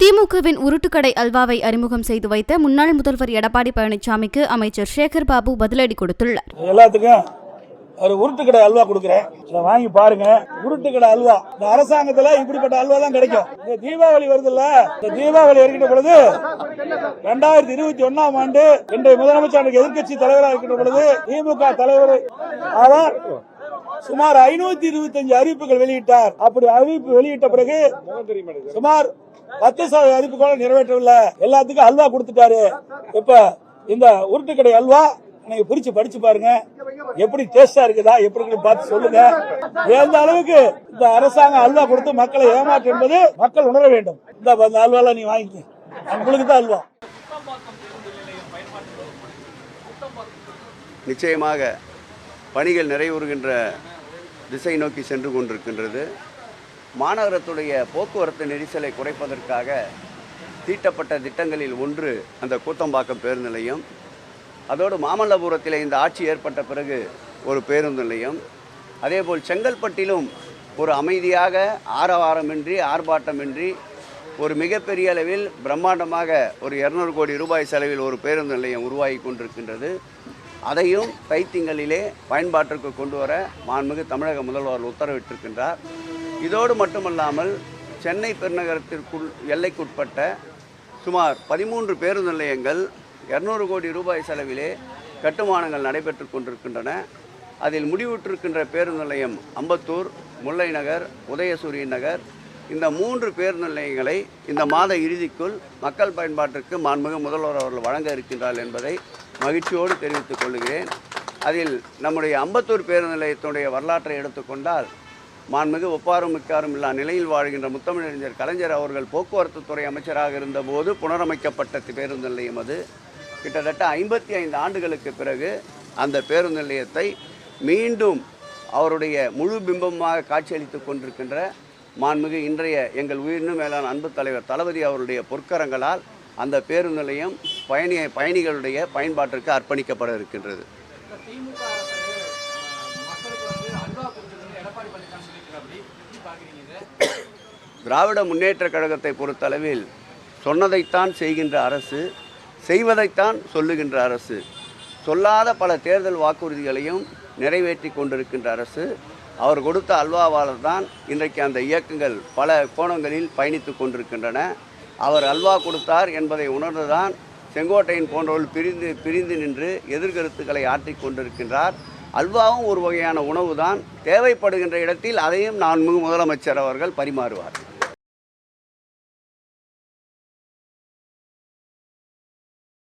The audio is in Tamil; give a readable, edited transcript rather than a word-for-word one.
திமுகவின் உருட்டுக்கடை அல்வாவை அறிமுகம் செய்து வைத்த முன்னாள் முதல்வர் எடப்பாடி பழனிசாமிக்கு அமைச்சர் சேகர் பாபு பதிலடி கொடுத்துள்ளார். எல்லாத்துக்கும் ஒரு உருட்டுக்கடை அல்வா கொடுக்கிறேன், வாங்கி பாருங்க. உருட்டுக்கடை அல்வா இந்த அரசாங்கத்துல இப்படிப்பட்ட அல்வா தான் கிடைக்கும். இந்த தீபாவளி வருது இல்ல, இந்த தீபாவளி வருகின்ற பொழுது 2021ஆம் ஆண்டு இன்றைய முதலமைச்சர் எதிர்கட்சி தலைவராக இருக்கின்ற பொழுது திமுக தலைவர் அவர் சுமார் 525 அறிவிப்புகள் வெளியிட்டார். அப்படி அறிவிப்பு வெளியிட்ட பிறகு சுமார் 10% அறிவிப்பு கூட நிறைவேற்றவில்லை. எல்லாத்துக்கும் அல்வா கொடுத்துட்டாரு. இப்ப இந்த உருட்டுக்கடை அல்வா நீங்க பிரிச்சு படிச்சு பாருங்க, எப்படி டேஸ்டா இருக்குதா எப்படி பார்த்து சொல்லுங்க. எந்த அளவுக்கு இந்த அரசாங்கம் அல்வா கொடுத்து மக்களை ஏமாற்று என்பது மக்கள் உணர வேண்டும். இந்த அல்வா நீ வாங்கிக்க, உங்களுக்கு தான் அல்வா. நிச்சயமாக பணிகள் நிறைவுறுகின்ற திசை நோக்கி சென்று கொண்டிருக்கின்றது. மாநகரத்துடைய போக்குவரத்து நெரிசலை குறைப்பதற்காக தீட்டப்பட்ட திட்டங்களில் ஒன்று அந்த கூத்தம்பாக்கம் பேருந்து நிலையம். அதோடு மாமல்லபுரத்தில் இந்த ஆட்சி ஏற்பட்ட பிறகு ஒரு பேருந்து நிலையம். அதேபோல் செங்கல்பட்டிலும் ஒரு அமைதியாக ஆரவாரமின்றி ஆர்ப்பாட்டமின்றி ஒரு மிகப்பெரிய அளவில் பிரம்மாண்டமாக ஒரு 200 கோடி ரூபாய் செலவில் ஒரு பேருந்து நிலையம் உருவாகி கொண்டிருக்கின்றது. அதையும் தைத்திங்களிலே பயன்பாட்டிற்கு கொண்டு வர மாண்புமிகு தமிழக முதல்வர் உத்தரவிட்டிருக்கின்றார். இதோடு மட்டுமல்லாமல் சென்னை பெருநகரத்திற்குள் எல்லைக்குட்பட்ட சுமார் 13 பேருந்து நிலையங்கள் 200 கோடி ரூபாய் செலவிலே கட்டுமானங்கள் நடைபெற்று கொண்டிருக்கின்றன. அதில் முடிவுற்றிருக்கின்ற பேருந்து நிலையம் அம்பத்தூர், முல்லை நகர், உதயசூரியன் நகர், இந்த 3 பேருந்து நிலையங்களை இந்த மாத இறுதிக்குள் மக்கள் பயன்பாட்டிற்கு மாண்புமிகு முதல்வர் அவர்கள் வழங்க இருக்கின்றார் என்பதை மகிழ்ச்சியோடு தெரிவித்துக் கொள்கிறேன். அதில் நம்முடைய அம்பத்தூர் பேருந்து நிலையத்தினுடைய வரலாற்றை எடுத்துக்கொண்டால் மாண்புமிகு ஒப்பாரும் மிக்காரும் இல்லா நிலையில் வாழ்கின்ற முத்தமிழறிஞர் கலைஞர் அவர்கள் போக்குவரத்து துறை அமைச்சராக இருந்தபோது புனரமைக்கப்பட்ட பேருந்து நிலையம். அது கிட்டத்தட்ட 55 ஆண்டுகளுக்கு பிறகு அந்த பேருந்து நிலையத்தை மீண்டும் அவருடைய முழு பிம்பமாக காட்சியளித்து கொண்டிருக்கின்ற மாண்புமிகு இன்றைய எங்கள் உயிரினும் மேலான அன்பு தலைவர் தளபதி அவருடைய பொற்கரங்களால் அந்த பேருந்து நிலையம் பயணிகளுடைய பயன்பாட்டிற்கு அர்ப்பணிக்கப்பட இருக்கின்றது. திராவிட முன்னேற்றக் கழகத்தை பொறுத்தளவில் சொன்னதைத்தான் செய்கின்ற அரசு, செய்வதைத்தான் சொல்லுகின்ற அரசு, சொல்லாத பல தேர்தல் வாக்குறுதிகளையும் நிறைவேற்றி கொண்டிருக்கின்ற அரசு. அவர் கொடுத்த அல்வாவால் தான் இன்றைக்கு அந்த இயக்கங்கள் பல கோணங்களில் பயணித்து கொண்டிருக்கின்றன. அவர் அல்வா கொடுத்தார் என்பதை உணர்ந்துதான் செங்கோட்டையன் போன்றவர்கள் பிரிந்து நின்று எதிர்கருத்துக்களை ஆற்றிக் கொண்டிருக்கின்றார். அல்வாவும் ஒரு வகையான உணவு தான். தேவைப்படுகின்ற இடத்தில் அதையும் முதலமைச்சர் அவர்கள் பரிமாறுவார்.